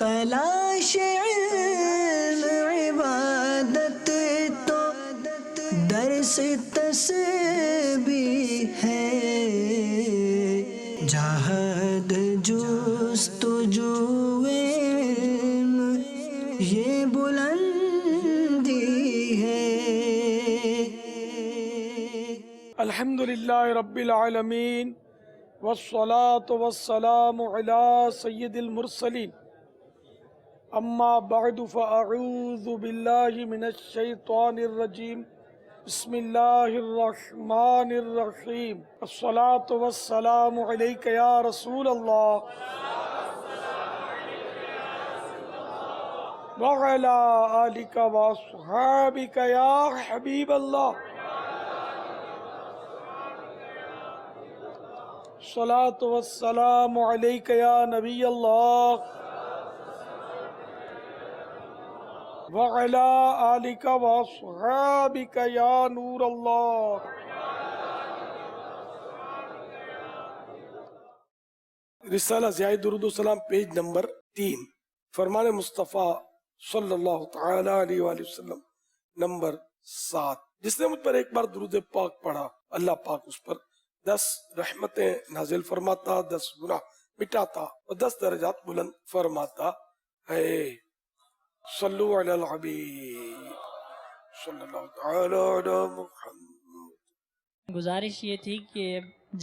تلاش علم عبادت تو درس تسبیح ہے، جہاد جستجو علم یہ بلندی ہے۔ الحمدللہ رب العالمین والصلاة والسلام علی سید المرسلین، اما بعد فاعوذ باللہ من الشیطان الرجیم، بسم اللہ الرحمن الرحیم، الصلاة والسلام علیک یا رسول اللہ وعلی آلک واصحابک یا حبیب اللہ۔ الصلاة والسلام علیک یا نبی اللہ وعلی آلک واصحابک یا نور اللہ۔ رسالہ ضیاء درود و سلام پیج نمبر 3، فرمان مصطفیٰ صلی اللہ تعالی علیہ وآلہ وسلم نمبر 7۔ جس نے مجھ پر ایک بار درود پاک پڑھا، اللہ پاک اس پر 10 رحمتیں نازل فرماتا، 10 گناہ مٹاتا اور 10 درجات بلند فرماتا ہے۔ صلو علی الحبیب صلی اللہ تعالی علی محمد۔ گزارش یہ تھی کہ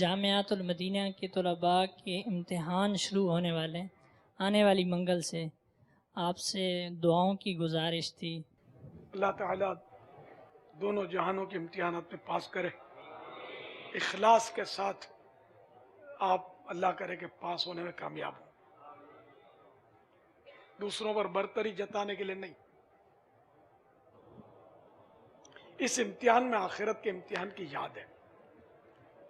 جامعۃ المدینہ کے طلباء کے امتحان شروع ہونے والے ہیں، آنے والی منگل سے آپ سے دعاؤں کی گزارش تھی۔ اللہ تعالیٰ دونوں جہانوں کے امتحانات میں پاس کرے، اخلاص کے ساتھ آپ اللہ کرے کہ پاس ہونے میں کامیاب ہوں، دوسروں پر برتری جتانے کے لیے نہیں۔ اس امتحان میں آخرت کے امتحان کی یاد ہے،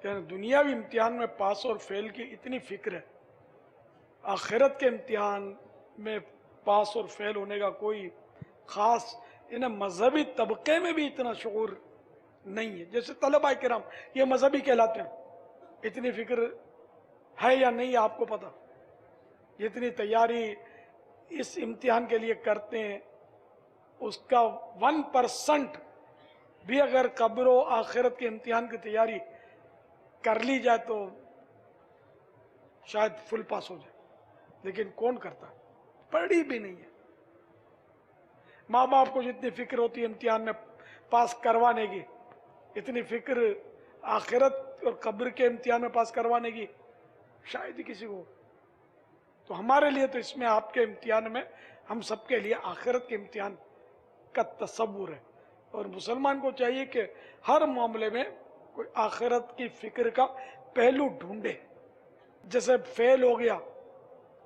یعنی دنیاوی امتحان میں پاس اور فیل کی اتنی فکر ہے، آخرت کے امتحان میں پاس اور فیل ہونے کا کوئی خاص انہیں مذہبی طبقے میں بھی اتنا شعور نہیں ہے۔ جیسے طلباء کرام یہ مذہبی کہلاتے ہیں، اتنی فکر ہے یا نہیں آپ کو پتا، جتنی تیاری اس امتحان کے لیے کرتے ہیں اس کا 1% بھی اگر قبر و آخرت کے امتحان کی تیاری کر لی جائے تو شاید فل پاس ہو جائے، لیکن کون کرتا ہے؟ پڑھی بھی نہیں ہے۔ ماں باپ کو جتنی فکر ہوتی ہے امتحان میں پاس کروانے کی، اتنی فکر آخرت اور قبر کے امتحان میں پاس کروانے کی شاید ہی کسی کو۔ تو ہمارے لیے تو اس میں آپ کے امتحان میں ہم سب کے لیے آخرت کے امتحان کا تصور ہے، اور مسلمان کو چاہیے کہ ہر معاملے میں کوئی آخرت کی فکر کا پہلو ڈھونڈے۔ جیسے فیل ہو گیا،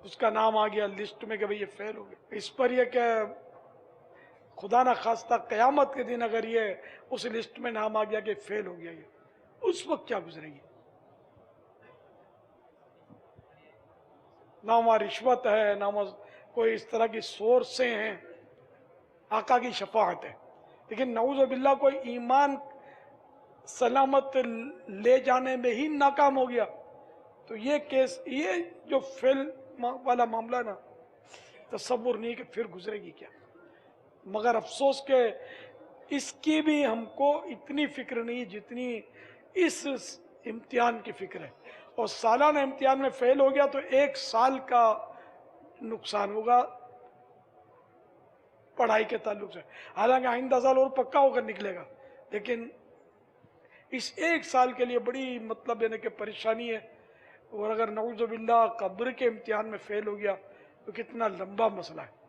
اس کا نام آ گیا لسٹ میں کہ بھئی یہ فیل ہو گیا، اس پر یہ کہ خدا نہ خواستہ قیامت کے دن اگر یہ اس لسٹ میں نام آ گیا کہ فیل ہو گیا، یہ اس وقت کیا گزرے گی؟ نہ وہاں رشوت ہے، نہ وہاں کوئی اس طرح کی سورسیں ہیں، آقا کی شفاعت ہے، لیکن نعوذ باللہ کوئی ایمان سلامت لے جانے میں ہی ناکام ہو گیا تو یہ کیس، یہ جو فیل والا معاملہ نا، تصور نہیں کہ پھر گزرے گی کیا۔ مگر افسوس کہ اس کی بھی ہم کو اتنی فکر نہیں جتنی اس امتحان کی فکر ہے، اور سالانہ امتحان میں فیل ہو گیا تو 1 سال کا نقصان ہوگا پڑھائی کے تعلق سے، حالانکہ آئندہ سال اور پکا ہو کر نکلے گا، لیکن اس 1 سال کے لیے بڑی مطلب یعنی کہ پریشانی ہے۔ اور اگر نعوذ باللہ قبر کے امتحان میں فیل ہو گیا تو کتنا لمبا مسئلہ ہے،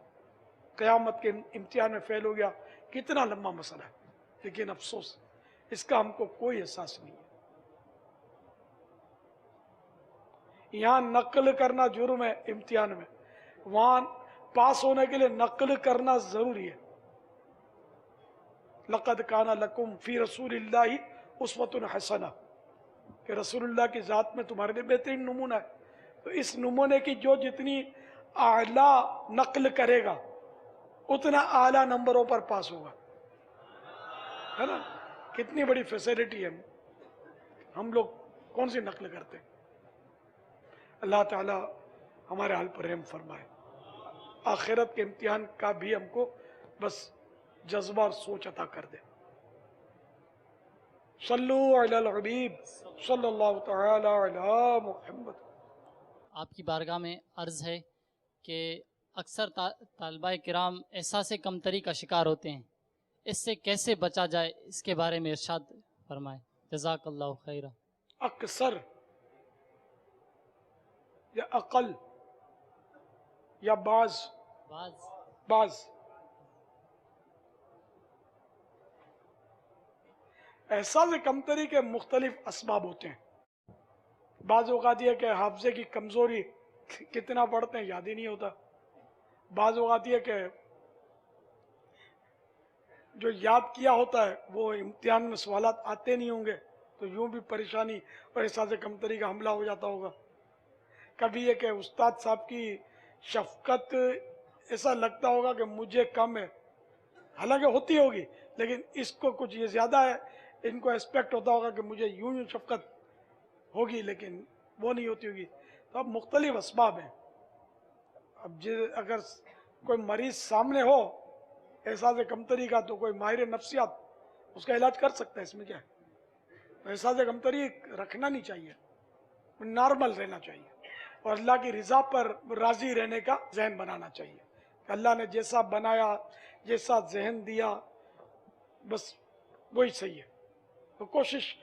قیامت کے امتحان میں فیل ہو گیا کتنا لمبا مسئلہ ہے، لیکن افسوس اس کا ہم کو کوئی احساس نہیں ہے۔ یہاں نقل کرنا جرم ہے امتحان میں، وہاں پاس ہونے کے لیے نقل کرنا ضروری ہے۔ لَقَدْ كَانَ لَكُمْ فِي رَسُولِ اللَّهِ أُسْوَةٌ حَسَنَةٌ، کہ رسول اللہ کی ذات میں تمہارے لیے بہترین نمونہ ہے۔ تو اس نمونے کی جو جتنی اعلیٰ نقل کرے گا اتنا اعلیٰ نمبروں پر پاس ہوگا، ہے نا؟ کتنی بڑی فیسیلٹی ہے، ہم لوگ کون سی نقل کرتے ہیں؟ اللہ تعالی ہمارے حال پر رحم فرمائے۔ آخرت کے امتحان کا بھی ہم کو بس جذبہ اور سوچ عطا کر دے. صلو علی الحبیب صلی اللہ تعالی علی محمد. آپ کی بارگاہ میں عرض ہے کہ اکثر طالبہ کرام احساس کمتری کا شکار ہوتے ہیں، اس سے کیسے بچا جائے، اس کے بارے میں ارشاد فرمائیں. جزاک اللہ خیرہ. اکثر یا اقل یا بعض احساس کمتری کے مختلف اسباب ہوتے ہیں. بعض اوقات یہ کہ حافظے کی کمزوری، کتنا پڑھتے ہیں یاد ہی نہیں ہوتا. بعض اوقات یہ کہ جو یاد کیا ہوتا ہے وہ امتحان میں سوالات آتے نہیں ہوں گے تو یوں بھی پریشانی اور احساس کمتری کا حملہ ہو جاتا ہوگا. کبھی یہ کہ استاد صاحب کی شفقت ایسا لگتا ہوگا کہ مجھے کم ہے، حالانکہ ہوتی ہوگی لیکن اس کو کچھ یہ زیادہ ہے. ان کو ایکسپیکٹ ہوتا ہوگا کہ مجھے یوں شفقت ہوگی لیکن وہ نہیں ہوتی ہوگی. تو اب مختلف اسباب ہیں. اب اگر کوئی مریض سامنے ہو احساس کمتری کا تو کوئی ماہر نفسیات اس کا علاج کر سکتا ہے. اس میں کیا ہے؟ احساس کمتری رکھنا نہیں چاہیے، نارمل رہنا چاہیے اور اللہ کی رضا پر راضی رہنے کا ذہن بنانا چاہیے کہ اللہ نے جیسا بنایا، جیسا ذہن دیا، بس وہی صحیح ہے. تو کوشش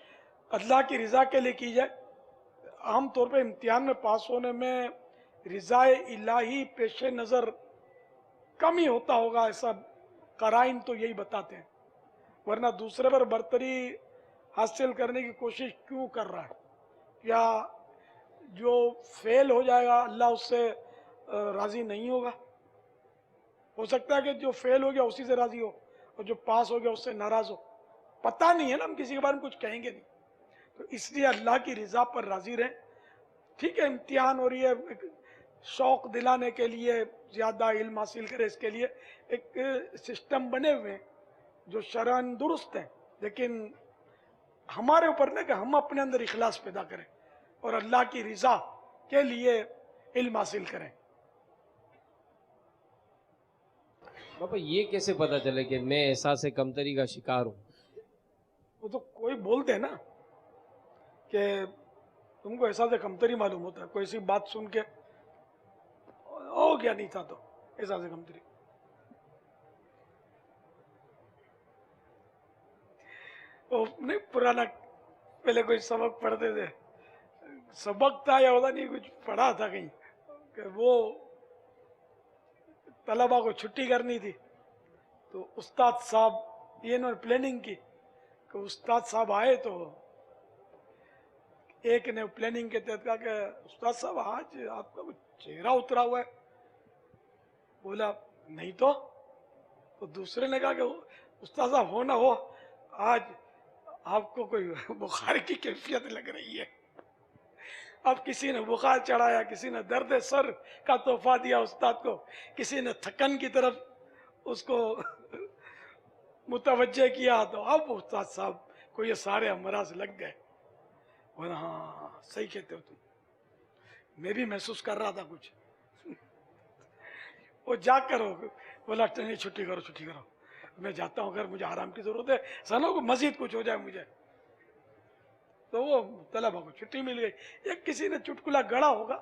اللہ کی رضا کے لیے کی جائے. عام طور پہ امتحان میں پاس ہونے میں رضا الہی پیش نظر کم ہی ہوتا ہوگا، ایسا قرائن تو یہی بتاتے ہیں. ورنہ دوسرے پر برتری حاصل کرنے کی کوشش کیوں کر رہا ہے؟ یا جو فیل ہو جائے گا اللہ اس سے راضی نہیں ہوگا؟ ہو سکتا ہے کہ جو فیل ہو گیا اسی سے راضی ہو اور جو پاس ہو گیا اس سے ناراض ہو. پتہ نہیں ہے نا، ہم کسی کے بارے میں کچھ کہیں گے نہیں. تو اس لیے اللہ کی رضا پر راضی رہیں. ٹھیک ہے امتحان ہو رہی ہے، شوق دلانے کے لیے زیادہ علم حاصل کرے، اس کے لیے ایک سسٹم بنے ہوئے ہیں جو شرعاً درست ہیں، لیکن ہمارے اوپر نہ کہ ہم اپنے اندر اخلاص پیدا کریں اور اللہ کی رضا کے لیے علم حاصل کریں. بابا یہ کیسے پتا چلے کہ میں احساس کمتری کا شکار ہوں؟ وہ تو کوئی بولتے ہیں نا کہ تم کو احساس کمتری معلوم ہوتا ہے، کوئی سی بات سن کے ہو گیا نہیں تھا تو احساس کمتری. وہ نہیں پرانا پہلے کوئی سبق پڑھتے تھے، سبق تھا یا ہوتا نہیں کچھ پڑھا تھا کہیں کہ وہ طلبہ کو چھٹی کرنی تھی تو استاد صاحب یہ انہوں نے پلاننگ کی کہ استاد صاحب آئے تو ایک نے پلاننگ کے تحت کہا کہ استاد صاحب آج آپ کا کچھ چہرہ اترا ہوا ہے. بولا نہیں تو دوسرے نے کہا کہ استاد صاحب ہو نہ ہو آج آپ کو کوئی بخار کی کیفیت لگ رہی ہے. اب کسی نے بخار چڑھایا، کسی نے درد سر کا تحفہ دیا استاد کو، کسی نے تھکن کی طرف اس کو متوجہ کیا. تو اب استاد صاحب کو یہ سارے امراض لگ گئے. بولا ہاں صحیح کہتے ہو تم، میں بھی محسوس کر رہا تھا کچھ. وہ جا کر بولا نہیں چھٹی کرو، میں جاتا ہوں، اگر مجھے آرام کی ضرورت ہے سنو کو مزید کچھ ہو جائے مجھے. تو وہ طلبہ کو چھٹی مل گئی. ایک کسی نے چٹکلا گڑا ہوگا.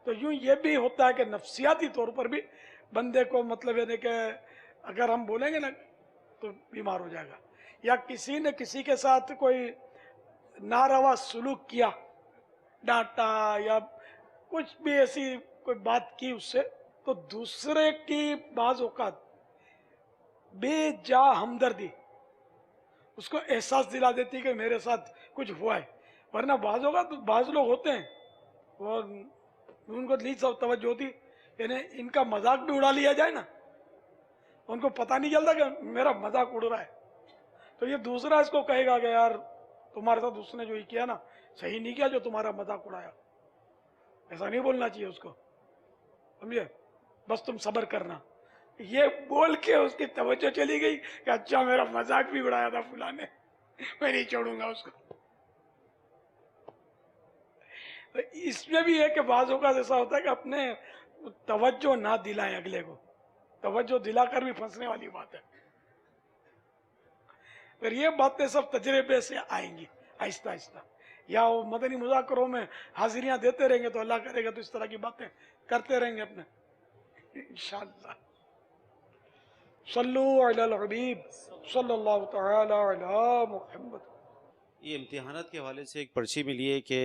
تو یوں یہ بھی ہوتا ہے کہ نفسیاتی طور پر بھی بندے کو مطلب یعنی کہ اگر ہم بولیں گے نا تو بیمار ہو جائے گا، یا کسی نے کسی کے ساتھ کوئی ناروا سلوک کیا، ڈانٹا یا کچھ بھی ایسی کوئی بات کی اس سے، تو دوسرے کی بعض اوقات بے جا ہمدردی اس کو احساس دلا دیتی کہ میرے ساتھ کچھ ہوا ہے. ورنہ بعض اوقات بعض لوگ ہوتے ہیں اور ان کو نہیں سب توجہ ہوتی، یعنی ان کا مذاق بھی اڑا لیا جائے نا، ان کو پتہ نہیں چلتا کہ میرا مذاق اڑ رہا ہے. تو یہ دوسرا اس کو کہے گا کہ یار تمہارے ساتھ اس نے جو ہی کیا نا صحیح نہیں کیا جو تمہارا مذاق اڑایا. ایسا نہیں بولنا چاہیے اس کو، سمجھے، بس تم صبر کرنا. یہ بول کے اس کی توجہ چلی گئی کہ اچھا میرا مذاق بھی اڑایا تھا فلاں نے، میں نہیں چھوڑوں گا اس کو. اس میں بھی ہے کہ بعض اوقات ایسا ہوتا ہے کہ اپنے तवज्जो ना दिलाएं अगले को, तवज्जो दिलाकर भी फंसने वाली बात है। फिर ये बातें सब तजर्बे से आएंगी आहिस्ता आहिस्ता, या वो मदनी मुज़ाकरों में हाजिरियां देते रहेंगे तो अल्लाह करेगा तो इस तरह की बातें करते रहेंगे अपने इंशाअल्लाह। सल्लु अलल हबीब सल्लल्लाहु तआला अला मुहम्मद। ये इम्तिहानात के हवाले से एक पर्ची मिली है कि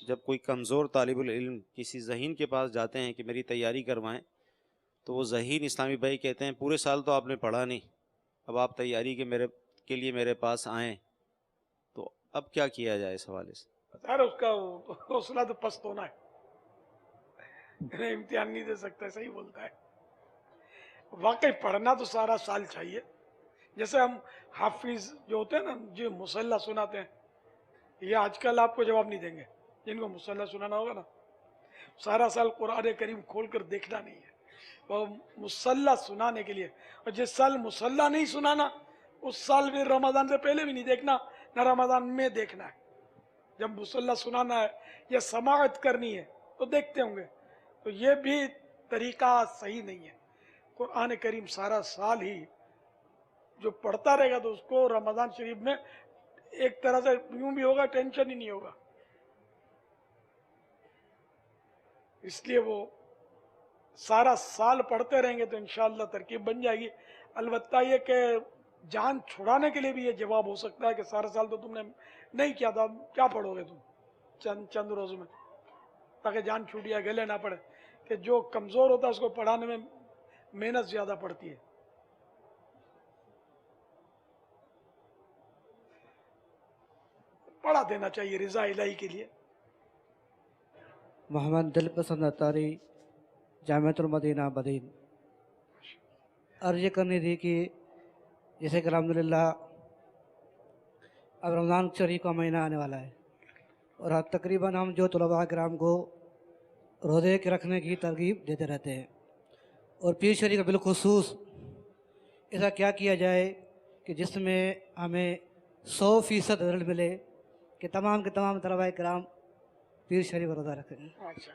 जब कोई कमज़ोर तालिबुल इल्म किसी ज़हीन के पास जाते हैं कि मेरी तैयारी करवाएं, तो वो ज़हीन इस्लामी भाई कहते हैं पूरे साल तो आपने पढ़ा नहीं, अब आप तैयारी के लिए मेरे पास आएँ, तो अब क्या किया जाए इस हवाले से? यार उसका हौसला तो पस्त होना है, इम्तिहान नहीं दे सकता, सही बोलता है। वाकई पढ़ना तो सारा साल चाहिए। जैसे हम हाफिज जो होते हैं ना, जो मुसल्ला सुनाते हैं, ये आजकल आपको जवाब नहीं देंगे। जिनको मुसल्ला सुनाना होगा ना, सारा साल कुरान करीम खोल कर देखना नहीं है, वो मुसल्ला सुनाने के लिए। और जिस साल मुसल्ला नहीं सुनाना, उस साल भी रमज़ान से पहले भी नहीं देखना, न रमज़ान में देखना है। जब मुसल्ला सुनाना है या समाअत करनी है तो देखते होंगे, तो ये भी तरीका सही नहीं है। कुरान करीम सारा साल ही जो पढ़ता रहेगा तो उसको रमज़ान शरीफ में एक तरह से यूं भी होगा, टेंशन ही नहीं होगा। इसलिए वो सारा साल पढ़ते रहेंगे तो इंशाअल्लाह तरकीब बन जाएगी। अलबत्ता ये कि जान छुड़ाने के लिए भी ये जवाब हो सकता है कि सारा साल तो तुमने नहीं किया था, क्या पढ़ोगे तुम चंद रोज में, ताकि जान छूट या गले ना पड़े। कि जो कमजोर होता है उसको पढ़ाने में मेहनत ज्यादा पड़ती है। पढ़ा देना चाहिए रिजा इलाही के लिए। मोहम्मद दिलपसंद अतारी, जामिअतुल मदीना बदीन। अर्ज करनी थी कि जैसे कि अल्हम्दुलिल्लाह अब रमज़ान शरीफ का महीना आने वाला है और तकरीबन हम जो तलबा किराम को रोज़े के रखने की तरगीब देते रहते हैं, और पीर शरीफ का बिलखुसूस ऐसा क्या किया जाए कि जिसमें हमें 100% रिजल्ट मिले कि तमाम के तमाम तलबा किराम पीर शरीफ का रोज़ा रखें। अच्छा,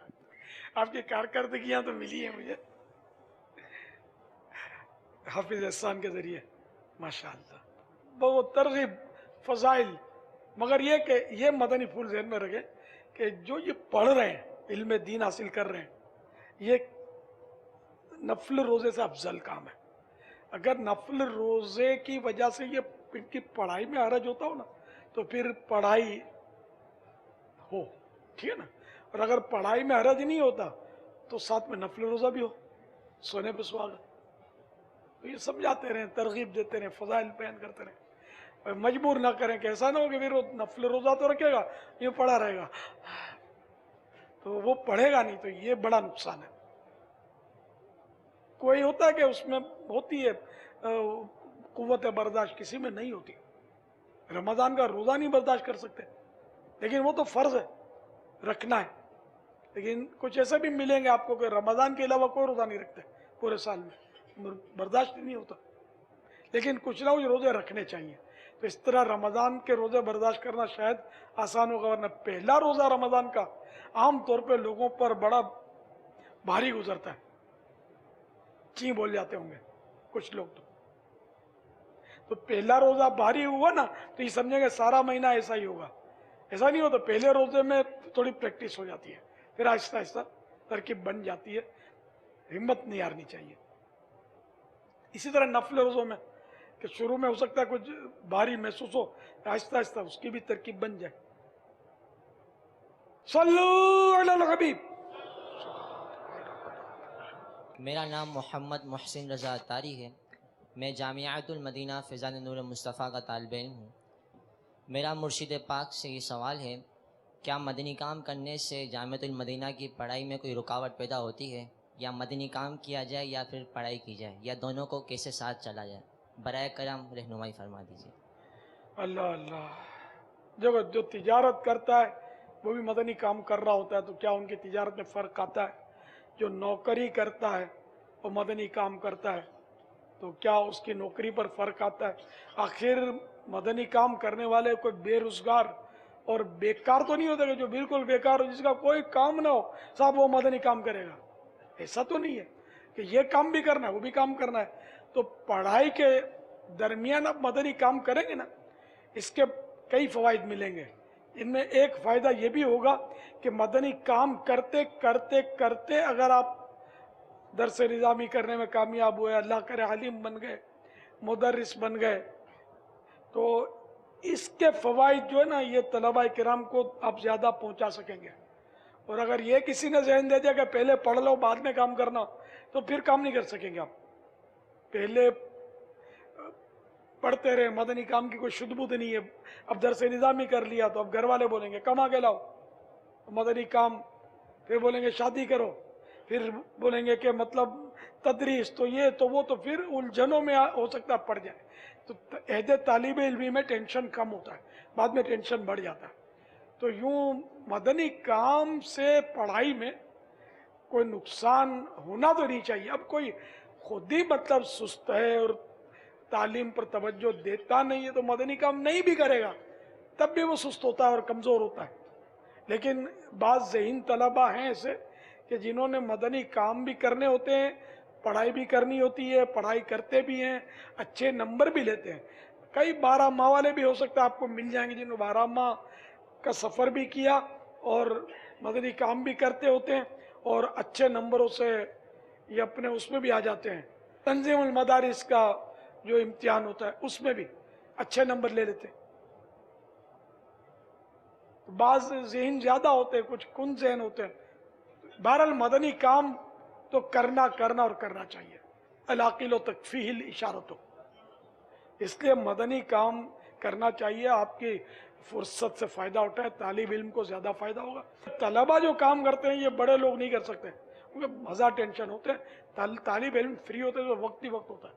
आपकी कारकर्दगियां तो मिली है मुझे हाफिज एहसान के जरिए, माशाअल्लाह, बहुत तरगीब फजाइल। मगर ये कि ये मदनी फूल ज़हन में रखें कि जो ये पढ़ रहे हैं, इल्म दीन हासिल कर रहे हैं, ये नफल रोज़े से अफजल काम है। अगर नफल रोज़े की वजह से ये इनकी पढ़ाई में हरज होता हो ना, तो फिर पढ़ाई हो, ठीक है ना। और अगर पढ़ाई में हरज नहीं होता तो साथ में नफल रोज़ा भी हो, सोने पे सुहागा। तो ये समझाते रहें, तरगीब देते रहें, फजाइल बयान करते रहें, और मजबूर ना करें कि ऐसा ना हो कि फिर वो नफल रोज़ा तो रखेगा, ये पढ़ा रहेगा, तो वो पढ़ेगा नहीं, तो ये बड़ा नुकसान है। कोई होता है कि उसमें होती है कुव्वत बर्दाश्त, किसी में नहीं होती। रमज़ान का रोज़ा नहीं बर्दाश्त कर सकते, लेकिन वो तो फ़र्ज़ है, रखना है। लेकिन कुछ ऐसे भी मिलेंगे आपको कि रमज़ान के अलावा कोई रोज़ा नहीं रखते पूरे साल में, बर्दाश्त नहीं होता, लेकिन कुछ ना कुछ रोज़े रखने चाहिए। तो इस तरह रमज़ान के रोज़े बर्दाश्त करना शायद आसान होगा, वरना पहला रोज़ा रमज़ान का आम तौर पे लोगों पर बड़ा भारी गुजरता है, ची बोल जाते होंगे कुछ लोग। तो पहला रोज़ा भारी हुआ ना, तो ये समझेंगे सारा महीना ऐसा ही होगा। ऐसा नहीं होता, पहले रोज़े में थोड़ी प्रैक्टिस हो जाती है, फिर आहिस्ता आहिस्ता तरकीब बन जाती है। हिम्मत नहीं हारनी चाहिए। इसी तरह नफल रोज़ों में कि शुरू में हो सकता है कुछ भारी महसूस हो, आहिस्ता आहिस्ता उसकी भी तरकीब बन जाए। सल्लू अलल हबीब। मेरा नाम मोहम्मद मोहसिन रज़ा अतारी है। मैं जामिअतुल मदीना फ़ैज़ान नूर मुस्तफ़ा का तालिब इल्म हूँ। मेरा मुर्शिद पाक से ये सवाल है, क्या मदनी काम करने से जामिअतुल मदीना की पढ़ाई में कोई रुकावट पैदा होती है, या मदनी काम किया जाए या फिर पढ़ाई की जाए, या दोनों को कैसे साथ चला जाए? बराए करम रहनुमाई फरमा दीजिए। अल्लाह अल्लाह। जो तिजारत करता है वो भी मदनी काम कर रहा होता है, तो क्या उनकी तिजारत में फ़र्क आता है? जो नौकरी करता है वो मदनी काम करता है, तो क्या उसकी नौकरी पर फ़र्क आता है? आखिर मदनी काम करने वाले कोई बेरोजगार और बेकार तो नहीं होता कि जो बिल्कुल बेकार हो, जिसका कोई काम ना हो, साहब वो मदनी काम करेगा? ऐसा तो नहीं है कि ये काम भी करना है वो भी काम करना है। तो पढ़ाई के दरमियान आप मदनी काम करेंगे ना, इसके कई फवाइद मिलेंगे। इनमें एक फ़ायदा ये भी होगा कि मदनी काम करते करते करते अगर आप दरस निज़ामी करने में कामयाब हुए, अल्लाह करे आलिम बन गए, मुदर्रिस बन गए, तो इसके फ़वाइद जो है ना ये तलबा किराम को आप ज़्यादा पहुंचा सकेंगे। और अगर ये किसी ने ज़हन दे दिया कि पहले पढ़ लो बाद में काम करना, तो फिर काम नहीं कर सकेंगे आप। पहले पढ़ते रहे, मदनी काम की कोई शुद्ध-बुद्ध नहीं है। अब दरस निज़ामी कर लिया तो अब घर वाले बोलेंगे कमा के लाओ, मदनी काम, फिर बोलेंगे शादी करो, फिर बोलेंगे कि मतलब तदरीस, तो ये तो वो, तो फिर उलझनों में हो सकता है पड़ जाए। तो अहदे तालिब इल्मी में टेंशन कम होता है, बाद में टेंशन बढ़ जाता है। तो यूं मदनी काम से पढ़ाई में कोई नुकसान होना तो नहीं चाहिए। अब कोई खुद ही मतलब सुस्त है और तालीम पर तवज्जो देता नहीं है तो मदनी काम नहीं भी करेगा तब भी वो सुस्त होता है और कमज़ोर होता है। लेकिन बाज़ ज़हीन तलबा हैं ऐसे कि जिन्होंने मदनी काम भी करने होते हैं, पढ़ाई भी करनी होती है, पढ़ाई करते भी हैं, अच्छे नंबर भी लेते हैं। कई 12 माह वाले भी हो सकता है आपको मिल जाएंगे जिन्होंने 12 माह का सफ़र भी किया और मदनी काम भी करते होते हैं और अच्छे नंबरों से ये अपने उसमें भी आ जाते हैं। तंजीमुल मदारिस का जो इम्तिहान होता है उसमें भी अच्छे नंबर ले लेते हैं। तो बाज़ ज़हन ज़्यादा होते हैं, कुछ कुन ज़हन होते हैं। बहरहाल मदनी काम तो करना और करना चाहिए। अलाकिलो तकफ़ीहिल इशारतो, इसलिए मदनी काम करना चाहिए। आपकी फुर्सत से फ़ायदा उठाए, तालिब इल्म को ज़्यादा फ़ायदा होगा। तलबा जो काम करते हैं ये बड़े लोग नहीं कर सकते, क्योंकि मज़ा टेंशन होते हैं। तालिब इल्म फ्री होते हैं तो वक्त ही वक्त होता है,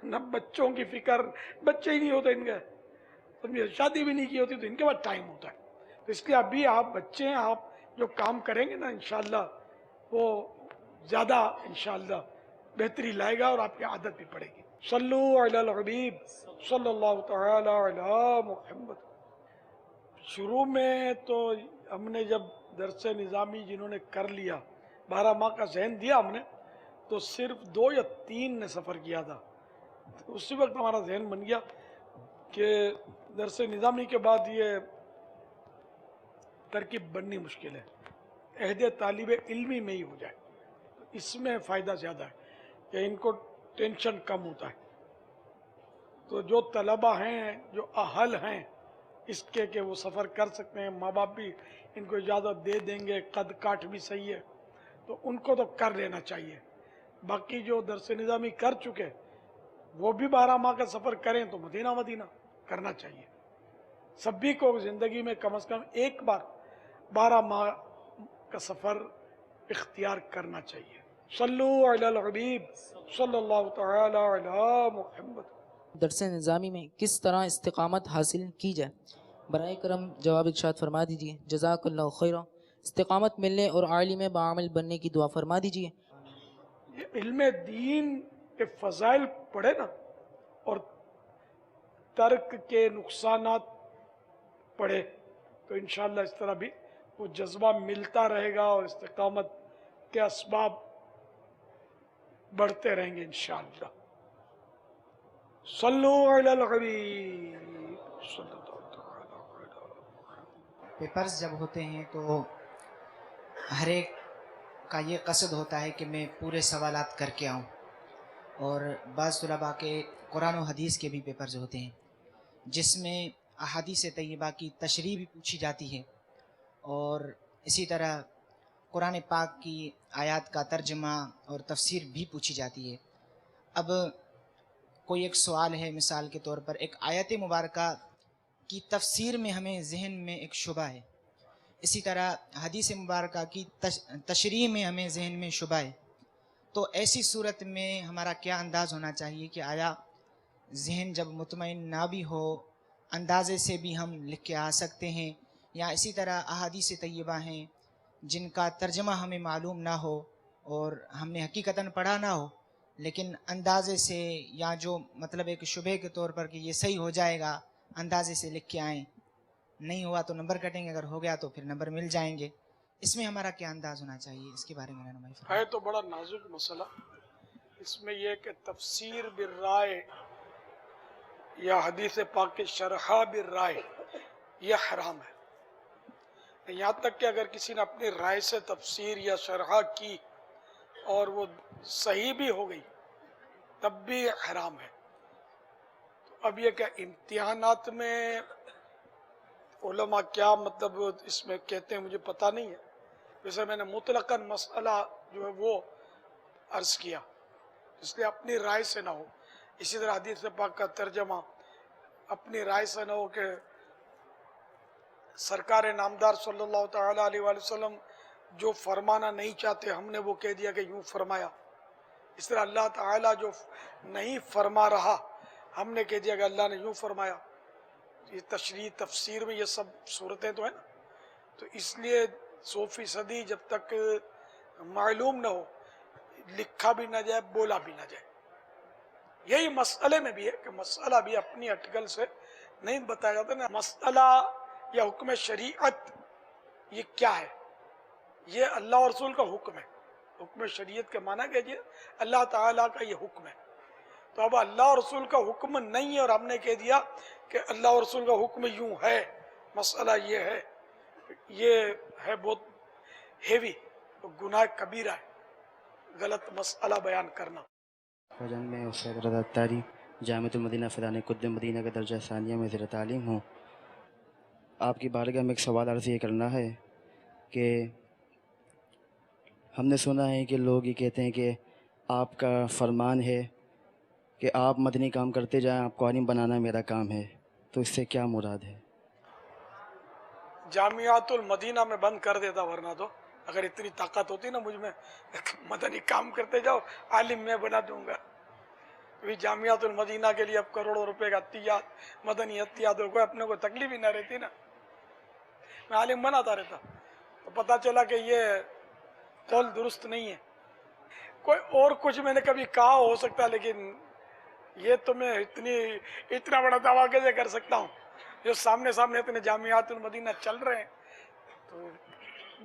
न बच्चों की फ़िक्र, बच्चे ही नहीं होते इनके, समझे, शादी भी नहीं की होती तो इनके पास टाइम होता है। तो इसलिए अभी आप बच्चे हैं, आप जो काम करेंगे ना इंशाअल्लाह वो ज़्यादा इंशाअल्लाह बेहतरी लाएगा और आपकी आदत भी पड़ेगी। सल्लु अलल हबीब सल्लल्लाहु तआला अला मुहम्मद। शुरू में तो हमने जब दरस निज़ामी जिन्होंने कर लिया, 12 माह का ज़हन दिया हमने, तो सिर्फ 2 या 3 ने सफ़र किया था। तो उसी वक्त हमारा ज़हन बन गया कि दरस निज़ामी के बाद ये तरकीब बननी मुश्किल है, अहदे तालिब इल्मी में ही हो जाए। तो इसमें फ़ायदा ज़्यादा है कि इनको टेंशन कम होता है। तो जो तलबा हैं, जो अहल हैं इसके कि वो सफ़र कर सकते हैं, माँ बाप भी इनको इजाज़त दे देंगे, कद काठ भी सही है, तो उनको तो कर लेना चाहिए। बाकी जो दरस निज़ामी कर चुके वो भी 12 माह का सफ़र करें तो मदीना करना चाहिए। सभी को ज़िंदगी में कम से कम एक बार 12 माह का सफ़र इख्तियार करना चाहिए। सल्लु अलल हबीब सल्लल्लाहु तआला अला मुहम्मद। दरस निज़ामी में किस तरह इस्तिक़ामत हासिल की जाए, बराए करम जवाब इरशाद फरमा दीजिए। जज़ाकल्लाहु खैरा। इस्तिक़ामत मिलने और आलिम बाअमल बनने की दुआ फरमा दीजिए। ये इल्म दीन के फ़ज़ाइल पढ़े ना और तर्क के नुकसानात पढ़े तो इंशाअल्लाह इस तरह भी वो जज्बा मिलता रहेगा और इस्तिक़ामत के असबाब बढ़ते रहेंगे इंशाअल्लाह। सल्लु अलल हबीब सल्लल्लाहु अलैहि वसल्लम। पेपर्स जब होते हैं तो हर एक का ये कसद होता है कि मैं पूरे सवालात करके आऊँ, और बाज़ तलबा के कुरान और हदीस के भी पेपर्स होते हैं जिसमें अहादीस तय्यबा की तशरीह भी पूछी जाती है और इसी तरह कुरान पाक की आयत का तर्जमा और तफसीर भी पूछी जाती है। अब कोई एक सवाल है, मिसाल के तौर पर एक आयत मुबारका की तफसीर में हमें जहन में एक शुबा है, इसी तरह हदीस मुबारका की तशरीह में हमें जहन में शुबा है, तो ऐसी सूरत में हमारा क्या अंदाज़ होना चाहिए कि आया जहन जब मुतमईन ना भी हो अंदाज़े से भी हम लिख के आ सकते हैं, या इसी तरह अहादीस तय्यबा हैं जिनका तर्जमा हमें मालूम ना हो और हमने हकीकतन पढ़ा ना हो, लेकिन अंदाज़े से या जो मतलब एक शुबे के तौर पर कि ये सही हो जाएगा अंदाज़े से लिख के आएँ, नहीं हुआ तो नंबर कटेंगे, अगर हो गया तो फिर नंबर मिल जाएंगे। اس میں ہمارا کیا انداز ہونا چاہیے، اس کے بارے میں رہنمائی فرمائیں۔ ہے تو بڑا نازک مسئلہ، اس میں یہ کہ تفسیر بالرائے یا حدیث پاک کے شرح بالرائے یہ حرام ہے۔ یہاں تک کہ اگر کسی نے اپنی رائے سے تفسیر یا شرح کی اور وہ صحیح بھی ہو گئی تب بھی حرام ہے۔ تو اب یہ کہ امتحانات میں علماء کیا مطلب اس میں کہتے ہیں مجھے پتہ نہیں ہے، ویسے میں نے مطلقاً مسئلہ جو ہے وہ عرض کیا، اس لیے اپنی رائے سے نہ ہو۔ اسی طرح حدیث پاک کا ترجمہ اپنی رائے سے نہ ہو کہ سرکار نامدار صلی اللہ تعالی علیہ وآلہ وسلم جو فرمانا نہیں چاہتے ہم نے وہ کہہ دیا کہ یوں فرمایا، اس طرح اللہ تعالی جو نہیں فرما رہا ہم نے کہہ دیا کہ اللہ نے یوں فرمایا۔ یہ تشریح تفسیر میں یہ سب صورتیں تو ہیں نا، تو اس لیے 100% جب تک معلوم نہ ہو لکھا بھی نہ جائے بولا بھی نہ جائے۔ یہی مسئلے میں بھی ہے کہ مسئلہ بھی اپنی اٹکل سے نہیں بتایا جاتا نا، مسئلہ یا حکم شریعت یہ کیا ہے، یہ اللہ اور رسول کا حکم ہے۔ حکم شریعت کے معنی کہیے اللہ تعالیٰ کا یہ حکم ہے، تو اب اللہ اور رسول کا حکم نہیں ہے اور ہم نے کہہ دیا کہ اللہ اور رسول کا حکم یوں ہے، مسئلہ یہ ہے، یہ ہے بہت ہیوی، گناہ کبیرہ ہے غلط مسئلہ بیان کرنا۔ فجن میں اسید رضا تاری جامعۃ المدینہ فیضان قدس مدینہ کا درجہ ثانیہ میں زیر تعلیم ہوں۔ آپ کی بارگاہ میں ایک سوال عرض یہ کرنا ہے کہ ہم نے سنا ہے کہ لوگ یہ کہتے ہیں کہ آپ کا فرمان ہے کہ آپ مدنی کام کرتے جائیں، آپ قوانین بنانا میرا کام ہے، تو اس سے کیا مراد ہے؟ جامعات المدینہ میں بند کر دیتا، ورنہ تو اگر اتنی طاقت ہوتی نا مجھ میں مدنی کام کرتے جاؤ عالم میں بنا دوں گا۔ جامعات المدینہ کے لیے اب کروڑوں روپے کا عطیات مدنی عطیات ہو گئے، اپنے کو تکلیف ہی نہ رہتی نا، میں عالم بناتا رہتا۔ تو پتہ چلا کہ یہ قول درست نہیں ہے۔ کوئی اور کچھ میں نے کبھی کہا ہو سکتا، لیکن یہ تو میں اتنا بڑا دعویٰ کیسے کر سکتا ہوں جو سامنے اتنے جامعات المدینہ چل رہے ہیں۔ تو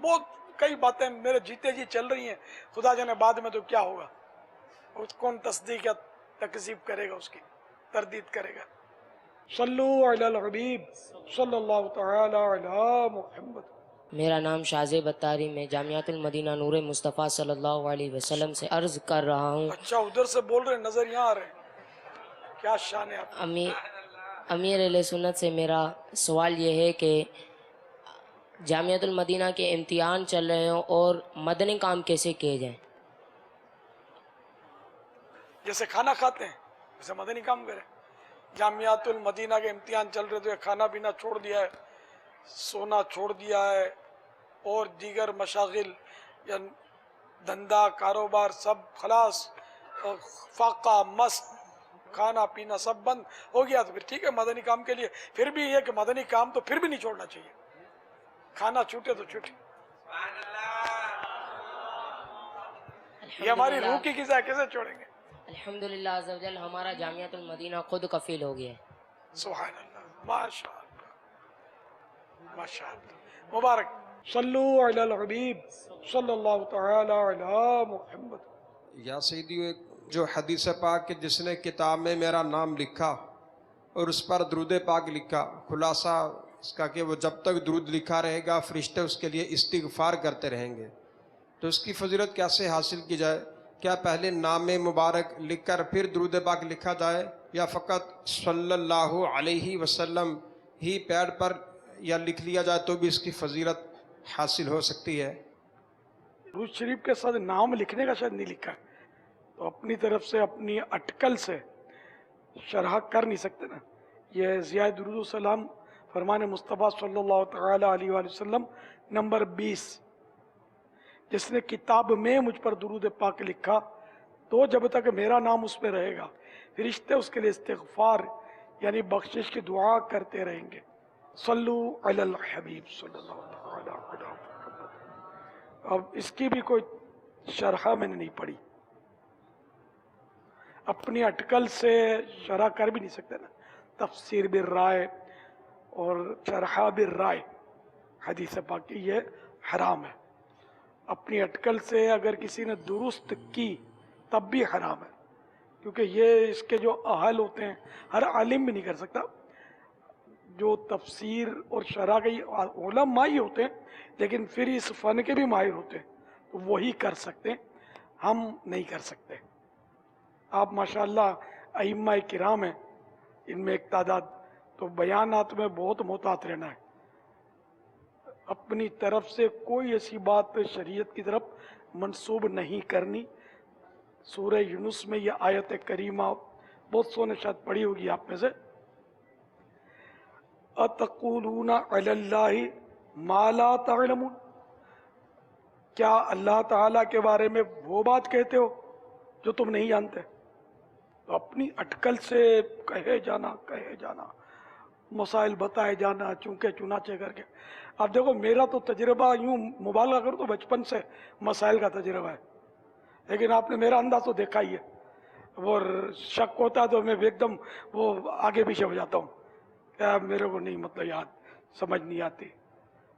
بہت کئی باتیں میرے جیتے جی چل رہی ہیں، خدا جانے بعد میں تو کیا ہوگا، کون تصدیق یا تکذیب کرے گا، اس کی تردید کرے گا۔ صلو علی الحبیب صلی اللہ تعالی علی محمد۔ میرا نام شازیب اتاری، میں جامعۃ المدینہ نور مصطفیٰ صلی اللہ علیہ وسلم سے عرض کر رہا ہوں۔ اچھا ادھر سے بول رہے ہیں، نظر یہاں آ رہے ہیں، کیا شان ہے آپ کی۔ امیر اہل سنت سے میرا سوال یہ ہے کہ جامعۃ المدینہ کے امتحان چل رہے ہوں اور مدنی کام کیسے کیے جائیں؟ جیسے کھانا کھاتے ہیں ویسے مدنی کام کریں۔ جامعات المدینہ کے امتحان چل رہے تو کھانا پینا چھوڑ دیا ہے، سونا چھوڑ دیا ہے، اور دیگر مشاغل یا دھندا کاروبار سب خلاص، فاقہ مست، کھانا پینا سب بند ہو گیا، تو پھر ٹھیک ہے مدنی کام کے لیے۔ پھر بھی یہ کہ مدنی کام تو پھر بھی نہیں چھوڑنا چاہیے، کھانا چھوٹے تو چھوٹے۔ یہ ہماری روح کی غذا کیسے چھوڑیں گے؟ الحمدللہ عز و جل ہمارا جامعۃ المدینہ خود کفیل ہو گیا ہے۔ سبحان اللہ، ماشاء اللہ، ماشاء اللہ، مبارک۔ صلو علی الحبیب صلی اللہ تعالی علی محمد۔ یا سیدی، ایک جو حدیث پاک کہ جس نے کتاب میں میرا نام لکھا اور اس پر درود پاک لکھا، خلاصہ اس کا کہ وہ جب تک درود لکھا رہے گا فرشتے اس کے لیے استغفار کرتے رہیں گے، تو اس کی فضیلت کیسے حاصل کی جائے؟ کیا پہلے نام مبارک لکھ کر پھر درود پاک لکھا جائے، یا فقط صلی اللہ علیہ وسلم ہی پیڈ پر یا لکھ لیا جائے تو بھی اس کی فضیلت حاصل ہو سکتی ہے؟ درود شریف کے ساتھ نام لکھنے کا شاید نہیں لکھا ہے، تو اپنی طرف سے اپنی اٹکل سے شرح کر نہیں سکتے نا۔ یہ ضیاء درود و سلام فرمان مصطفیٰ صلی اللہ تعالی علیہ وآلہ وسلم نمبر 20، جس نے کتاب میں مجھ پر درود پاک لکھا تو جب تک میرا نام اس میں رہے گا فرشتے اس کے لیے استغفار یعنی بخشش کی دعا کرتے رہیں گے۔ صلو علی الحبیب صلی اللہ تعالی علی محمد۔ اب اس کی بھی کوئی شرح میں نے نہیں پڑھی، اپنی اٹکل سے شرح کر بھی نہیں سکتے نا۔ تفسیر بالرائے اور شرح بالرائے حدیث پاک کی یہ حرام ہے. اپنی اٹکل سے اگر کسی نے درست کی تب بھی حرام ہے، کیونکہ یہ اس کے جو اہل ہوتے ہیں ہر عالم بھی نہیں کر سکتا. جو تفسیر اور شرح کے علماء ہی ہوتے ہیں، لیکن پھر اس فن کے بھی ماہر ہوتے ہیں، تو وہی کر سکتے ہیں، ہم نہیں کر سکتے. آپ ماشاءاللہ ائمہ کرام ہیں، ان میں ایک تعداد، تو بیانات میں بہت محتاط رہنا ہے. اپنی طرف سے کوئی ایسی بات شریعت کی طرف منسوب نہیں کرنی. سورہ یونس میں یہ آیت کریمہ بہت سونے شاید پڑھی ہوگی آپ میں سے، اَتَقُولُونَ عَلَى اللَّهِ مَا لَا تَعْلَمُونَ، کیا اللہ تعالیٰ کے بارے میں وہ بات کہتے ہو جو تم نہیں جانتے. تو اپنی اٹکل سے کہے جانا مسائل بتائے جانا چونکہ چنانچہ کر کے. اب دیکھو میرا تو تجربہ یوں مبالغہ کرو تو بچپن سے مسائل کا تجربہ ہے، لیکن آپ نے میرا انداز تو دیکھا ہی ہے. اور شک ہوتا ہے تو میں ایک دم وہ آگے پیچھے ہو جاتا ہوں، کیا میرے کو نہیں مطلب یاد سمجھ نہیں آتی.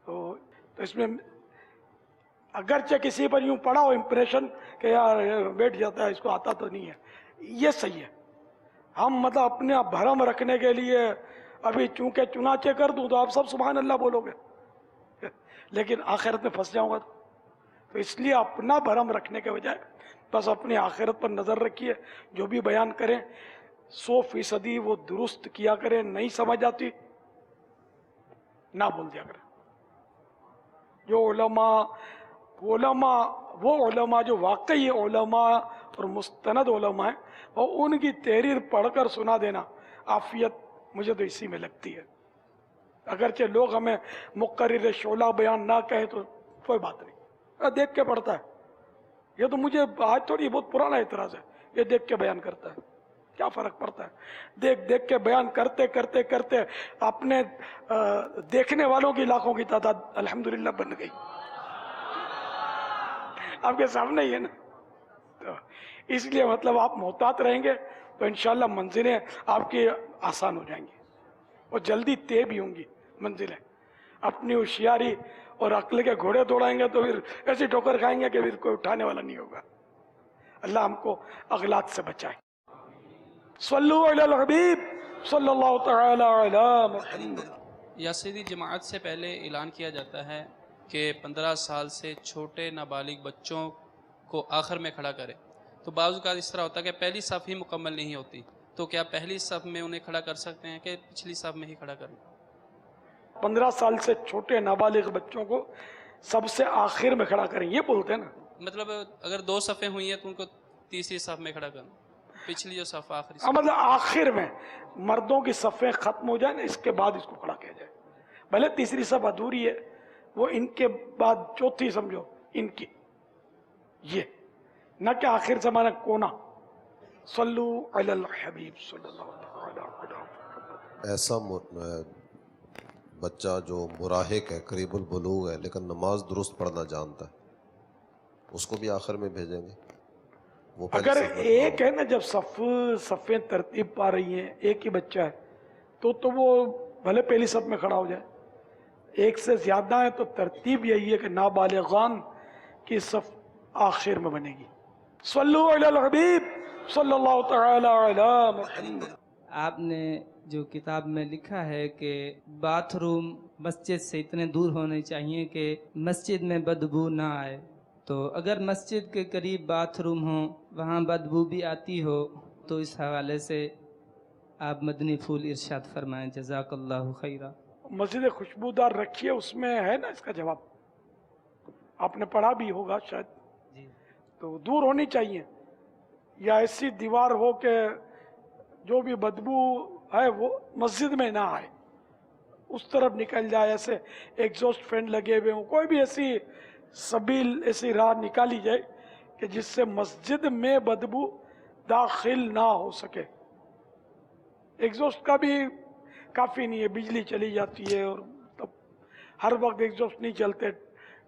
تو اس میں اگرچہ کسی پر یوں پڑا ہو امپریشن کہ یار بیٹھ جاتا ہے، اس کو آتا تو نہیں ہے، یہ صحیح ہے. ہم مطلب اپنے بھرم رکھنے کے لیے ابھی چونکہ چنانچہ کر دوں تو آپ سب سبحان اللہ بولو گے، لیکن آخرت میں پھنس جاؤں گا. تو اس لیے اپنا بھرم رکھنے کے بجائے بس اپنی آخرت پر نظر رکھیے. جو بھی بیان کریں 100% وہ درست کیا کریں، نہیں سمجھ آتی نہ بول دیا کریں. جو وہ علماء جو واقعی علماء اور مستند علماء ہیں، اور ان کی تحریر پڑھ کر سنا دینا عافیت مجھے تو اسی میں لگتی ہے. اگرچہ لوگ ہمیں مقرر شعلہ بیان نہ کہیں تو کوئی بات نہیں، دیکھ کے پڑھتا ہے. یہ تو مجھے آج تھوڑی بہت پرانا اعتراض ہے، یہ دیکھ کے بیان کرتا ہے، کیا فرق پڑتا ہے. دیکھ کے بیان کرتے کرتے کرتے اپنے دیکھنے والوں کی لاکھوں کی تعداد الحمدللہ بن گئی. آپ کے سامنے ہی ہے نا. تو اس لیے مطلب آپ محتاط رہیں گے تو انشاءاللہ منزلیں آپ کی آسان ہو جائیں گی اور جلدی طے بھی ہوں گی منزلیں. اپنی ہوشیاری اور عقل کے گھوڑے دوڑائیں گے تو پھر ایسی ٹھوکر کھائیں گے کہ پھر کوئی اٹھانے والا نہیں ہوگا. اللہ ہم کو اغلاط سے بچائے. صلو علی الحبیب صلی اللہ تعالی علی محمد. یاسیدی جماعت سے پہلے اعلان کیا جاتا ہے کہ 15 سال سے چھوٹے نابالغ بچوں کو آخر میں کھڑا کرے، تو بعض اوقات اس طرح ہوتا ہے کہ پہلی صف ہی مکمل نہیں ہوتی، تو کیا پہلی صف میں انہیں کھڑا کر سکتے ہیں کہ پچھلی صف میں ہی کھڑا کریں؟ 15 سال سے چھوٹے نابالغ بچوں کو سب سے آخر میں کھڑا کریں، یہ بولتے ہیں نا. مطلب اگر 2 صفیں ہوئی ہیں تو ان کو تیسری صف میں کھڑا کریں، پچھلی جو صف آخری صف. مطلب آخر میں مردوں کی صفیں ختم ہو جائیں نا، اس کے بعد اس کو کھڑا کیا جائے. بھلے تیسری صف ادھوری ہے، وہ ان کے بعد چوتھی سمجھو ان کی، یہ نہ کہ آخر زمانہ کونا. صلو علی الحبیب صلی اللہ علیہ وسلم. ایسا بچہ جو مراہق ہے، قریب البلوغ ہے، لیکن نماز درست پڑھنا جانتا ہے، اس کو بھی آخر میں بھیجیں گے؟ وہ اگر ایک ہے نا، جب صفیں ترتیب پا رہی ہیں، ایک ہی بچہ ہے تو وہ بھلے پہلی صف میں کھڑا ہو جائے. ایک سے زیادہ ہے تو ترتیب یہی ہے کہ نابالغان کی صف آخر میں بنے گی. صلو علی الحبیب صلی اللہ تعالی علی محمد. آپ نے جو کتاب میں لکھا ہے کہ باتھ روم مسجد سے اتنے دور ہونے چاہیے کہ مسجد میں بدبو نہ آئے، تو اگر مسجد کے قریب باتھ روم ہوں، وہاں بدبو بھی آتی ہو، تو اس حوالے سے آپ مدنی پھول ارشاد فرمائیں. جزاک اللہ خیرہ. مسجد خوشبودار رکھیے، اس میں ہے نا اس کا جواب، آپ نے پڑھا بھی ہوگا شاید. تو دور ہونی چاہیے، یا ایسی دیوار ہو کہ جو بھی بدبو ہے وہ مسجد میں نہ آئے، اس طرف نکل جائے. ایسے ایگزاسٹ فین لگے ہوئے ہوں، کوئی بھی ایسی سبیل، ایسی راہ نکالی جائے کہ جس سے مسجد میں بدبو داخل نہ ہو سکے. ایگزاسٹ کا بھی کافی نہیں ہے، بجلی چلی جاتی ہے اور تب ہر وقت ایگزاسٹ نہیں چلتے،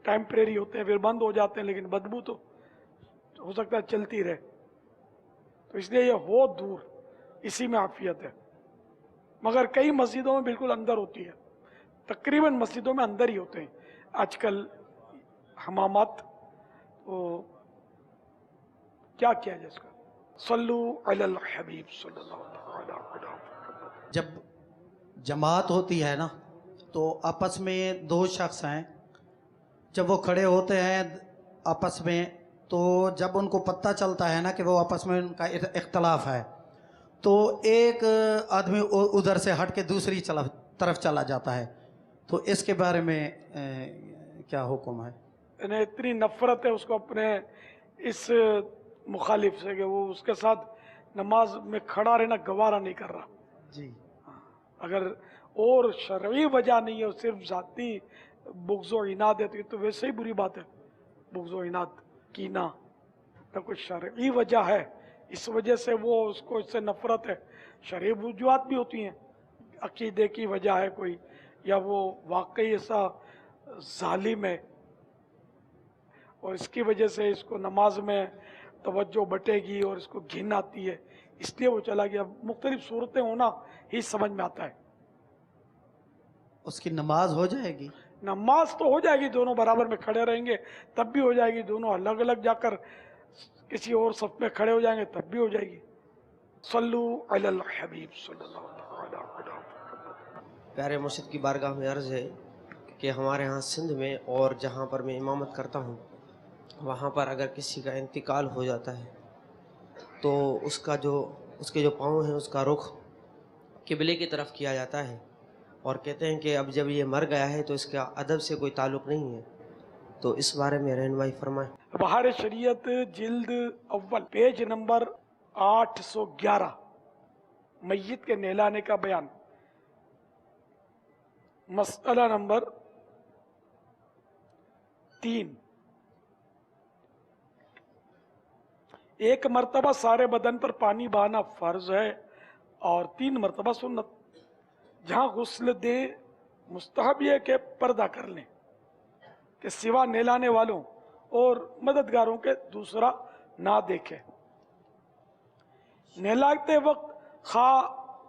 ٹیمپریری ہوتے ہیں، پھر بند ہو جاتے ہیں، لیکن بدبو تو ہو سکتا ہے چلتی رہے. تو اس لیے یہ ہو دور، اسی میں عافیت ہے. مگر کئی مسجدوں میں بالکل اندر ہوتی ہے، تقریباً مسجدوں میں اندر ہی ہوتے ہیں. آج کل हमामत, तो क्या किया जाए इसका? सल्लू अलल हबीब सल्लल्लाहु अलैहि वसल्लम। जब जमात होती है ना, तो आपस में दो शख्स हैं, जब वो खड़े होते हैं आपस में, तो जब उनको पता चलता है ना कि वो आपस में उनका इख्तलाफ है, तो एक आदमी उधर से हट के दूसरी तरफ चला जाता है, तो इसके बारे में क्या हुक्म है? इन्हें इतनी नफरत है उसको अपने इस मुखालिफ से कि वो उसके साथ नमाज में खड़ा रहना गवारा नहीं कर रहा जी। अगर और शरई वजह नहीं है, सिर्फ ज़ाती बुग़्ज़ इनाद है, तो वैसे ही बुरी बात है। बुग़्ज़ इनाद कीना तो कोई शरई वजह है, इस वजह से वो उसको इससे नफरत है। शरई वजूहात भी होती हैं, अकीदे की वजह है कोई, या वो वाकई ऐसा जालिम है और इसकी वजह से इसको नमाज में तवज्जो बटेगी और इसको घिन आती है, इसलिए वो चला गया। मुख्तलिफ सूरतें होना ही समझ में आता है। उसकी नमाज हो जाएगी? नमाज तो हो जाएगी, दोनों बराबर में खड़े रहेंगे तब भी हो जाएगी, दोनों अलग अलग जाकर किसी और सफ में खड़े हो जाएंगे तब भी हो जाएगी। सल्लू अलल हबीब सल्लल्लाहु अलैहि वसल्लम। प्यारे मुर्शिद की बारगाह में अर्ज़ है कि हमारे यहाँ सिंध में और जहाँ पर मैं इमामत करता हूँ, वहाँ पर अगर किसी का इंतकाल हो जाता है तो उसके जो पाँव हैं उसका रुख किबले की तरफ किया जाता है, और कहते हैं कि अब जब ये मर गया है तो इसका अदब से कोई ताल्लुक़ नहीं है, तो इस बारे में रहनुमाई फरमाएं। बहार शरीयत जिल्द अव्वल पेज नंबर 811 मय्यत के नहलाने का बयान, मसला नंबर 3। एक मर्तबा सारे बदन पर पानी बहाना फर्ज है और 3 मर्तबा सुन्नत। जहां गुस्ल दे मुस्तहब है कि पर्दा कर लें कि सिवा नहलाने वालों और मददगारों के दूसरा ना देखे। नहलाते वक्त खा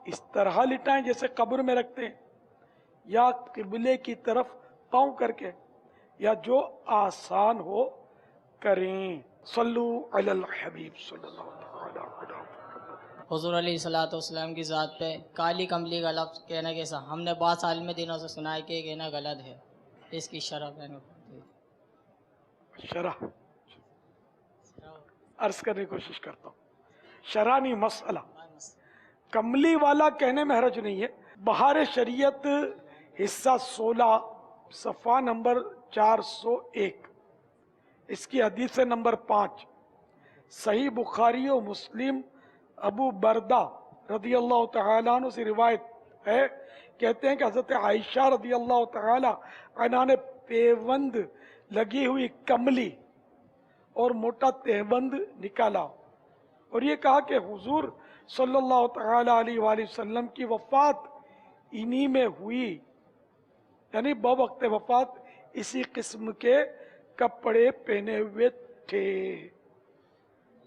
इस तरह लिटाएं जैसे कब्र में रखते हैं, या किबले की तरफ पाँव करके, या जो आसान हो करें। सल्लू अलल हबीब सल्लल्लाहु अलैहि वसल्लम। हुज़ूर अलैहिस्सलाम की ज़ात पे काली कमली का लफ्ज़ कहना कैसा? हमने बहुत साल में दिनों से सुना है कि कहना गलत है, इसकी शरह शरह अर्ज करने की कोशिश करता हूँ। शरह नहीं, मसला। कमली वाला कहने में हरज नहीं है। बहार शरीयत हिस्सा 16 सफ़ा नंबर 401, इसकी हदीस नंबर 5, सही बुखारी और मुस्लिम अबू बरदा रदी अल्लाह तआला अन्हु से रिवायत है। कहते हैं कि हज़रत आयशा रदी अल्लाह तआला अन्हा ने पेवंद लगी हुई कमली और मोटा तेहबंद निकाला और ये कहा कि हुजूर सल्लल्लाहु तआला अलैहि वसल्लम की वफ़ात इन्हीं में हुई, यानी बवक्त वफ़ात इसी किस्म के कपड़े पहने हुए थे।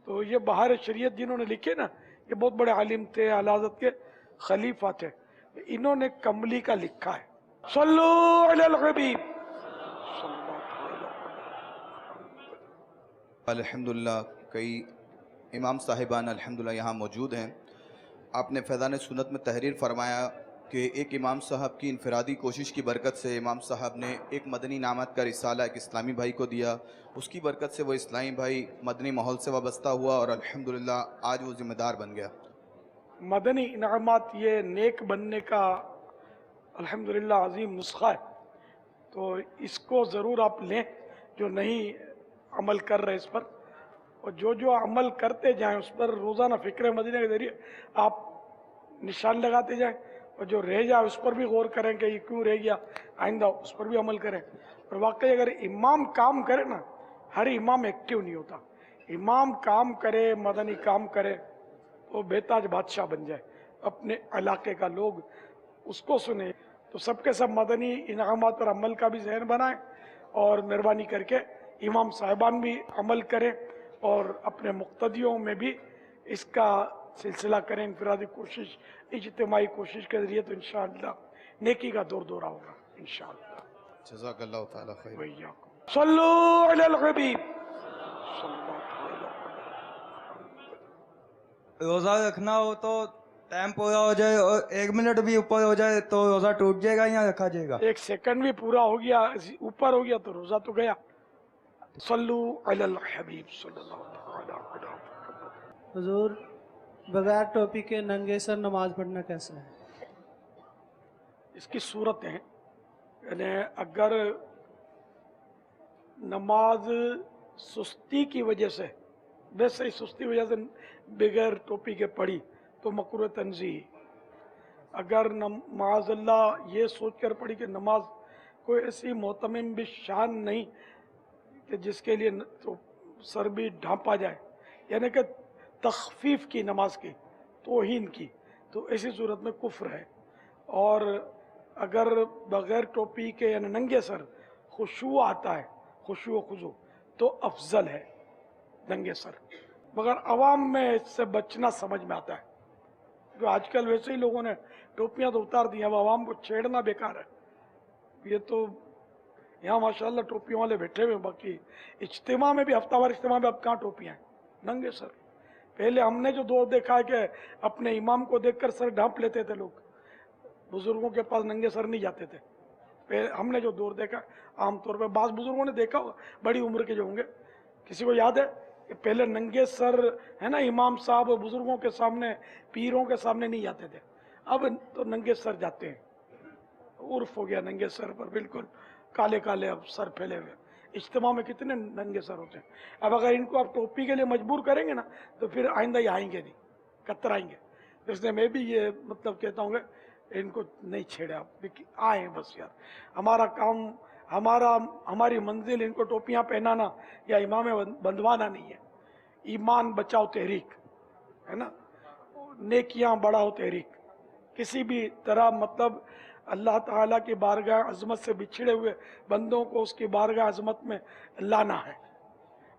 तो ये बहार शरीयत जिन्होंने लिखे ना, ये बहुत बड़े आलिम थे, आला हज़रत के खलीफा थे, इन्होंने कमली का लिखा है। सल्लू अलल हबीब। अल्हम्दुलिल्लाह कई इमाम साहिबान अल्हम्दुलिल्लाह यहाँ मौजूद हैं। आपने फैज़ान सुन्नत में तहरीर फरमाया कि एक इमाम साहब की इनफरादी कोशिश की बरकत से इमाम साहब ने एक मदनी नामत का रिसाला एक इस्लामी भाई को दिया, उसकी बरकत से वो इस्लामी भाई मदनी माहौल से वाबस्ता हुआ और अल्हम्दुलिल्लाह आज वो ज़िम्मेदार बन गया। मदनी इनामात ये नेक बनने का अल्हम्दुलिल्लाह अजीम नुस्खा है, तो इसको ज़रूर आप लें जो नहीं अमल कर रहे इस पर, और जो अमल करते जाएं उस पर रोज़ाना फ़िक्र मदीना के ज़रिए आप निशान लगाते जाएं, और जो रह जाए उस पर भी गौर करें कि ये क्यों रह गया, आइंदा उस पर भी अमल करें। और वाकई अगर इमाम काम करे ना, हर इमाम एक्टिव नहीं होता, इमाम काम करे, मदनी काम करे तो बेताज बादशाह बन जाए, अपने इलाके का लोग उसको सुने। तो सबके सब मदनी इनामात पर अमल का भी जहन बनाएं और मेहरबानी करके इमाम साहिबान भी अमल करें और अपने मुक्तदियों में भी इसका सिलसिला करें। इनफरादी कोशिश, इज्तिमाई कोशिश के ज़रिए तो इंशाअल्लाह नेकी का दौर दौरा होगा इंशाअल्लाह। जज़ाकल्लाहु तआला खैर। वैयाकुम। सल्लू अलल हबीब। रोज़ा रखना हो तो टाइम पूरा हो जाए और 1 मिनट भी ऊपर हो जाए तो रोज़ा टूट जाएगा या रखा जाएगा? 1 सेकंड भी पूरा हो गया, ऊपर हो गया तो रोजा तो गया। सल्लू अलल हबीब सल्लल्लाहु अलैहि वसल्लम। हुजूर, बगैर टोपी के नंगे सर नमाज पढ़ना कैसा है? इसकी सूरतें हैं, यानी अगर नमाज सुस्ती की वजह से, वैसे ही सुस्ती की वजह से बगैर टोपी के पढ़ी तो मकरूह तंज़ीह। अगर नमाज अल्लाह ये सोच कर पढ़ी कि नमाज कोई ऐसी मोहतमिम भी शान नहीं कि जिसके लिए तो सर भी ढांपा जाए, यानी कि तखफीफ की नमाज की, तौहीन की, तो ऐसी सूरत में कुफ्र है। और अगर बग़ैर टोपी के यानी नंगे सर खुशू आता है, खुशू खुजू, तो अफजल है नंगे सर, मगर अवाम में इससे बचना समझ में आता है। जो आजकल वैसे ही लोगों ने टोपियां तो उतार दी, अब अवाम को छेड़ना बेकार है। ये तो यहाँ माशाल्लाह टोपियों वाले बैठे हुए, बाकी इज्तिमा में भी, हफ्तावार इज्तिमा में अब कहाँ टोपियाँ हैं, नंगे सर। पहले हमने जो दौर देखा है कि अपने इमाम को देखकर सर ढांप लेते थे लोग, बुजुर्गों के पास नंगे सर नहीं जाते थे। पहले हमने जो दौर देखा, आमतौर पर बाज़ बुजुर्गों ने देखा होगा, बड़ी उम्र के जो होंगे, किसी को याद है कि पहले नंगे सर है ना, इमाम साहब बुजुर्गों के सामने, पीरों के सामने नहीं जाते थे। अब तो नंगे सर जाते हैं, उर्फ हो गया नंगे सर पर, बिल्कुल काले काले अब सर फैले हुए। इज्तिमा में कितने नंगे सर होते हैं। अब अगर इनको आप टोपी के लिए मजबूर करेंगे ना, तो फिर आइंदा ये आएंगे नहीं, कतराएंगे। तो इसलिए मैं भी ये मतलब कहता हूँ कि इनको नहीं छेड़े आप, आए बस यार, हमारा काम, हमारी मंजिल इनको टोपियां पहनाना या इमाम बंधवाना नहीं है। ईमान बचाओ तहरीक है ना, नेकियां बढ़ाओ तहरीक। किसी भी तरह मतलब अल्लाह ताला की बारगाह अज़मत से बिछड़े हुए बंदों को उसकी बारगाह अज़मत में लाना है।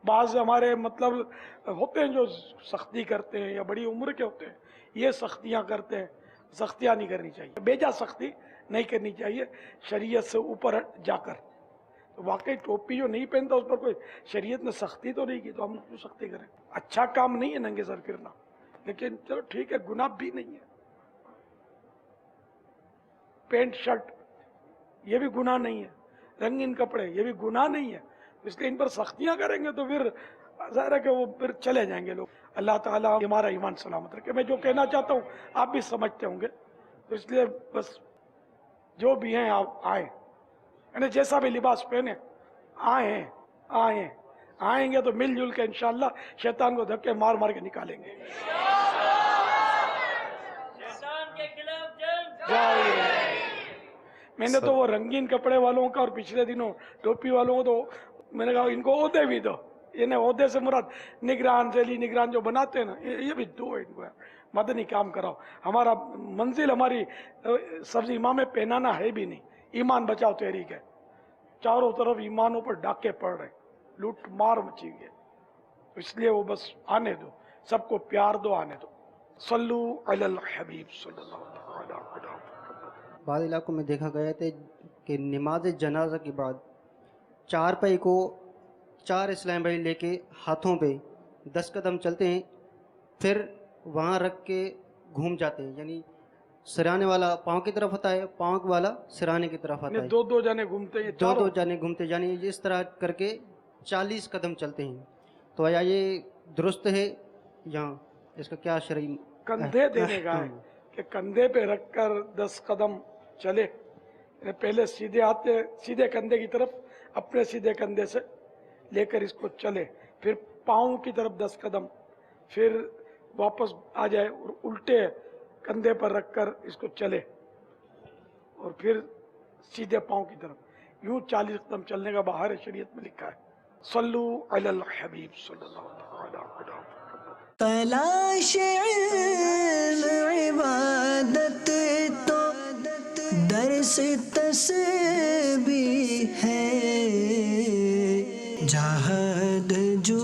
बाज़ हमारे मतलब होते हैं जो सख्ती करते हैं या बड़ी उम्र के होते हैं, ये सख्तियाँ करते हैं। सख्तियाँ नहीं करनी चाहिए, बेजा सख्ती नहीं करनी चाहिए शरीयत से ऊपर जाकर। तो वाकई टोपी जो नहीं पहनता उस पर कोई शरीयत ने सख्ती तो नहीं की, तो हम क्यों सख्ती करें? अच्छा काम नहीं है नंगे सर फिरना, लेकिन चलो ठीक है, गुनाह भी नहीं है। पैंट शर्ट ये भी गुनाह नहीं है, रंगीन कपड़े ये भी गुनाह नहीं है। इसलिए इन पर सख्तियां करेंगे तो फिर ज़ाहिर है कि वो फिर चले जाएंगे लोग। अल्लाह ताला हमारा ईमान सलामत रखे। मैं जो कहना चाहता हूँ आप भी समझते होंगे, तो इसलिए बस जो भी हैं आप आए, यानी जैसा भी लिबास पहने आएंगे तो मिलजुल के इंशाअल्लाह शैतान को धक्के मार मार के निकालेंगे। मैंने तो वो रंगीन कपड़े वालों का और पिछले दिनों टोपी वालों को तो मैंने कहा इनको ओहदे भी दो। इन्हें ओहदे से मुराद निगरान, जैली निगरान जो बनाते हैं ना, ये भी दो इनको, मदनी काम कराओ। हमारा मंजिल हमारी सब्जी इमाम पहनाना है भी नहीं, ईमान बचाओ तहरीक है। चारों तरफ ईमानों पर डाके पड़ रहे, लूट मार मची हुई है, इसलिए वो बस आने दो, सबको प्यार दो, आने दो। सल्लू अलल हबीब सल्लल्लाहु अलैहि वसल्लम। बाद इलाकों में देखा गया था कि नमाज जनाजा के बाद चारपाई को 4 इस्लाम भाई लेके हाथों पे 10 कदम चलते हैं, फिर वहाँ रख के घूम जाते हैं, यानी सिराने वाला पाँव की तरफ होता है, पाँव वाला सिराने की तरफ आता है। दो जने घूमते हैं, दो जने घूमते, यानी इस तरह करके 40 कदम चलते हैं। तो या ये दुरुस्त है या इसका क्या शरई? कंधे देने का है कि कंधे पे रखकर 10 कदम चले, पहले सीधे हाथ सीधे कंधे की तरफ अपने सीधे कंधे से लेकर इसको चले, फिर पाँव की तरफ 10 कदम, फिर वापस आ जाए और उल्टे कंधे पर रखकर इसको चले, और फिर सीधे पाँव की तरफ, यूं 40 कदम चलने का बाहर शरीयत में लिखा है। सल्लू अलल हबीब सल्लल्लाहु अलैहि वसल्लम। तलाश इल्म इबादत तो दर्स तस्बीह है, जहाद जो